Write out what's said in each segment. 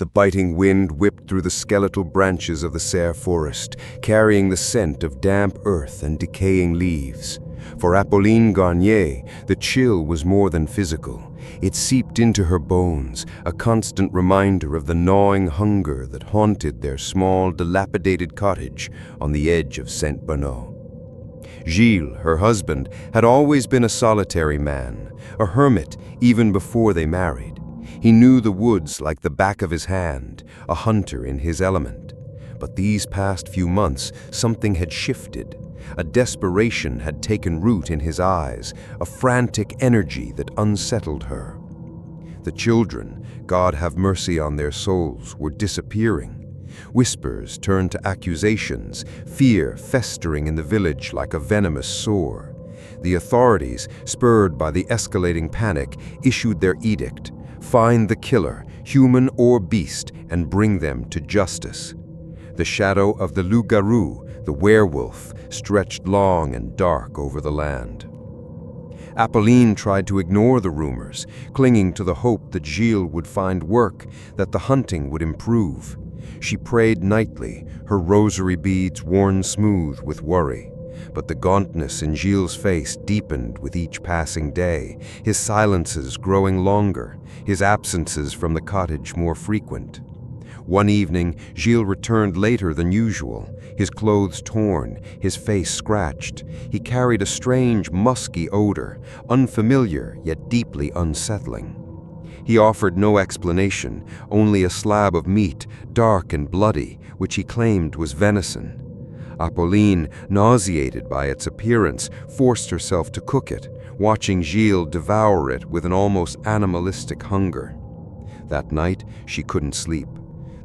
The biting wind whipped through the skeletal branches of the sere forest, carrying the scent of damp earth and decaying leaves. For Apolline Garnier, the chill was more than physical. It seeped into her bones, a constant reminder of the gnawing hunger that haunted their small, dilapidated cottage on the edge of Saint-Bernard. Gilles, her husband, had always been a solitary man, a hermit even before they married. He knew the woods like the back of his hand, a hunter in his element. But these past few months, something had shifted. A desperation had taken root in his eyes, a frantic energy that unsettled her. The children, God have mercy on their souls, were disappearing. Whispers turned to accusations, fear festering in the village like a venomous sore. The authorities, spurred by the escalating panic, issued their edict: find the killer, human or beast, and bring them to justice. The shadow of the loup-garou, the werewolf, stretched long and dark over the land. Apolline tried to ignore the rumors, clinging to the hope that Gilles would find work, that the hunting would improve. She prayed nightly, her rosary beads worn smooth with worry. But the gauntness in Gilles' face deepened with each passing day, his silences growing longer, his absences from the cottage more frequent. One evening, Gilles returned later than usual, his clothes torn, his face scratched. He carried a strange, musky odor, unfamiliar yet deeply unsettling. He offered no explanation, only a slab of meat, dark and bloody, which he claimed was venison. Apolline, nauseated by its appearance, forced herself to cook it, watching Gilles devour it with an almost animalistic hunger. That night, she couldn't sleep.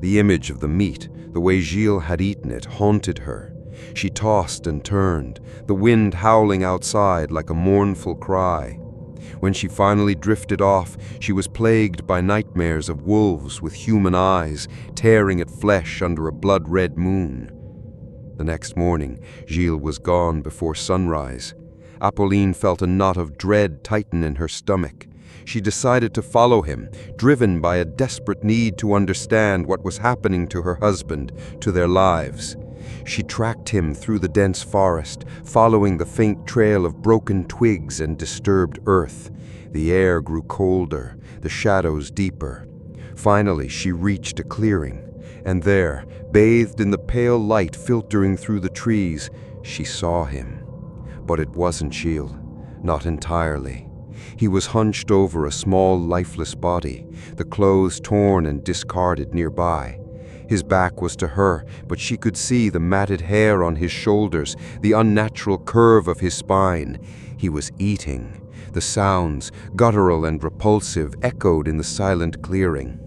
The image of the meat, the way Gilles had eaten it, haunted her. She tossed and turned, the wind howling outside like a mournful cry. When she finally drifted off, she was plagued by nightmares of wolves with human eyes, tearing at flesh under a blood-red moon. The next morning, Gilles was gone before sunrise. Apolline felt a knot of dread tighten in her stomach. She decided to follow him, driven by a desperate need to understand what was happening to her husband, to their lives. She tracked him through the dense forest, following the faint trail of broken twigs and disturbed earth. The air grew colder, the shadows deeper. Finally, she reached a clearing, and there, bathed in the pale light filtering through the trees, she saw him. But it wasn't Gilles, not entirely. He was hunched over a small, lifeless body, the clothes torn and discarded nearby. His back was to her, but she could see the matted hair on his shoulders, the unnatural curve of his spine. He was eating. The sounds, guttural and repulsive, echoed in the silent clearing.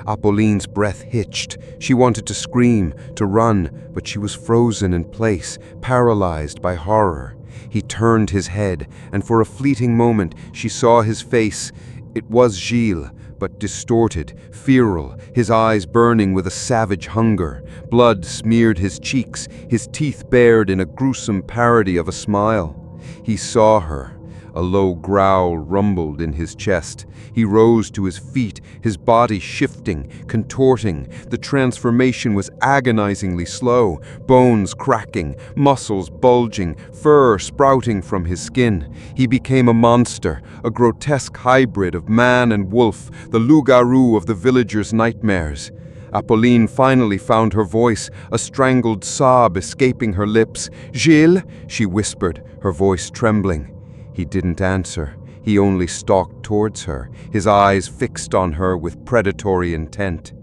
Apolline's breath hitched. She wanted to scream, to run, but she was frozen in place, paralyzed by horror. He turned his head, and for a fleeting moment she saw his face. It was Gilles, but distorted, feral, his eyes burning with a savage hunger. Blood smeared his cheeks, his teeth bared in a gruesome parody of a smile. He saw her. A low growl rumbled in his chest. He rose to his feet, his body shifting, contorting. The transformation was agonizingly slow, bones cracking, muscles bulging, fur sprouting from his skin. He became a monster, a grotesque hybrid of man and wolf, the loup-garou of the villagers' nightmares. Apolline finally found her voice, a strangled sob escaping her lips. "Gilles," she whispered, her voice trembling. He didn't answer. He only stalked towards her, his eyes fixed on her with predatory intent.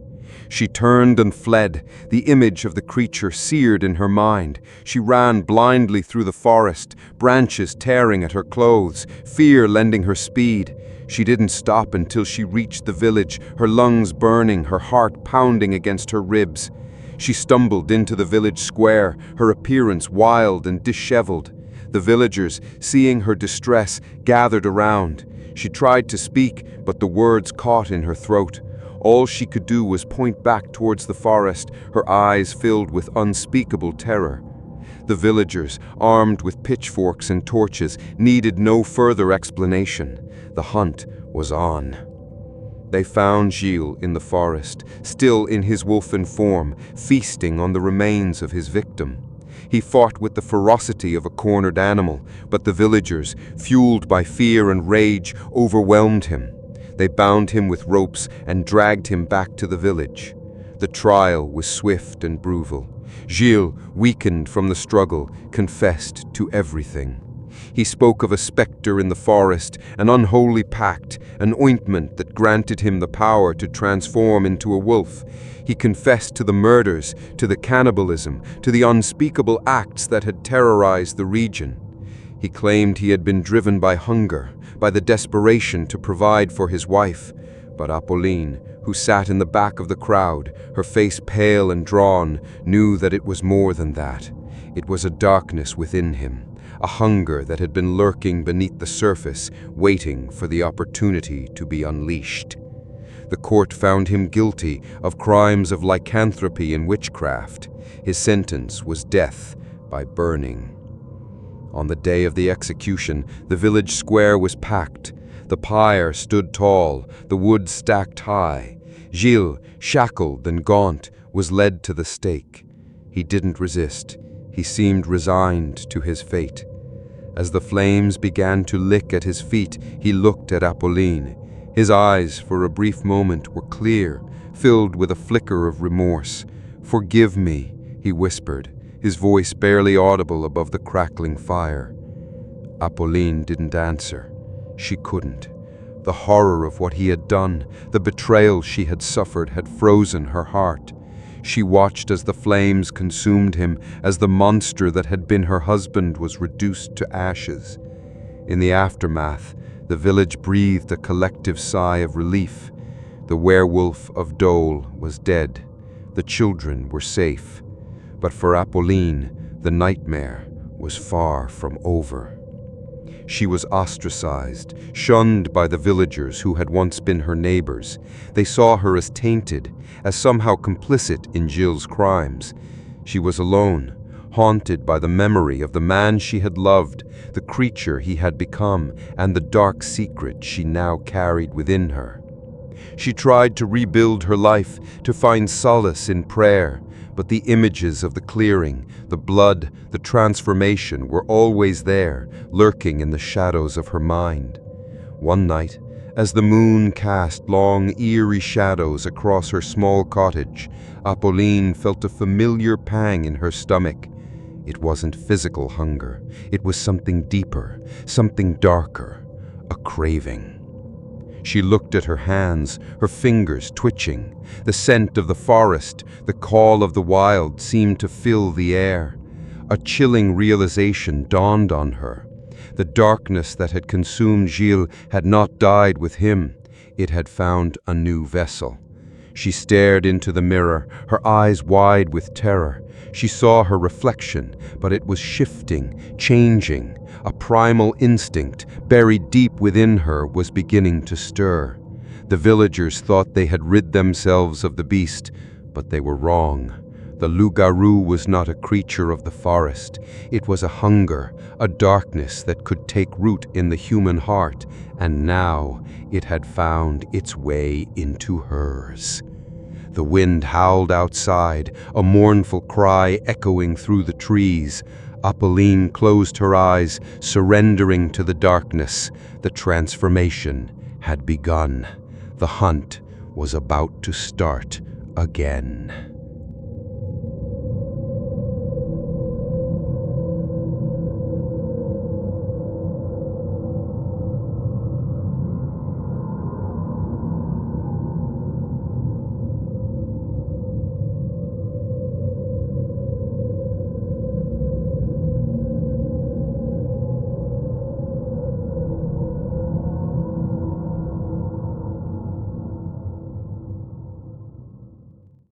She turned and fled, the image of the creature seared in her mind. She ran blindly through the forest, branches tearing at her clothes, fear lending her speed. She didn't stop until she reached the village, her lungs burning, her heart pounding against her ribs. She stumbled into the village square, her appearance wild and disheveled. The villagers, seeing her distress, gathered around. She tried to speak, but the words caught in her throat. All she could do was point back towards the forest, her eyes filled with unspeakable terror. The villagers, armed with pitchforks and torches, needed no further explanation. The hunt was on. They found Gilles in the forest, still in his wolfen form, feasting on the remains of his victim. He fought with the ferocity of a cornered animal, but the villagers, fueled by fear and rage, overwhelmed him. They bound him with ropes and dragged him back to the village. The trial was swift and brutal. Gilles, weakened from the struggle, confessed to everything. He spoke of a specter in the forest, an unholy pact, an ointment that granted him the power to transform into a wolf. He confessed to the murders, to the cannibalism, to the unspeakable acts that had terrorized the region. He claimed he had been driven by hunger, by the desperation to provide for his wife. But Apolline, who sat in the back of the crowd, her face pale and drawn, knew that it was more than that. It was a darkness within him, a hunger that had been lurking beneath the surface, waiting for the opportunity to be unleashed. The court found him guilty of crimes of lycanthropy and witchcraft. His sentence was death by burning. On the day of the execution, the village square was packed. The pyre stood tall, the wood stacked high. Gilles, shackled and gaunt, was led to the stake. He didn't resist. He seemed resigned to his fate. As the flames began to lick at his feet, he looked at Apolline. His eyes, for a brief moment, were clear, filled with a flicker of remorse. "Forgive me," he whispered, his voice barely audible above the crackling fire. Apolline didn't answer. She couldn't. The horror of what he had done, the betrayal she had suffered, had frozen her heart. She watched as the flames consumed him, as the monster that had been her husband was reduced to ashes. In the aftermath, the village breathed a collective sigh of relief. The werewolf of Dole was dead. The children were safe. But for Apolline, the nightmare was far from over. She was ostracized, shunned by the villagers who had once been her neighbors. They saw her as tainted, as somehow complicit in Gilles' crimes. She was alone, haunted by the memory of the man she had loved, the creature he had become, and the dark secret she now carried within her. She tried to rebuild her life, to find solace in prayer, but the images of the clearing, the blood, the transformation were always there, lurking in the shadows of her mind. One night, as the moon cast long, eerie shadows across her small cottage, Apolline felt a familiar pang in her stomach. It wasn't physical hunger. It was something deeper, something darker, a craving. She looked at her hands, her fingers twitching. The scent of the forest, the call of the wild seemed to fill the air. A chilling realization dawned on her. The darkness that had consumed Gilles had not died with him. It had found a new vessel. She stared into the mirror, her eyes wide with terror. She saw her reflection, but it was shifting, changing. A primal instinct, buried deep within her, was beginning to stir. The villagers thought they had rid themselves of the beast, but they were wrong. The loup-garou was not a creature of the forest. It was a hunger, a darkness that could take root in the human heart, and now it had found its way into hers. The wind howled outside, a mournful cry echoing through the trees. Apolline closed her eyes, surrendering to the darkness. The transformation had begun. The hunt was about to start again.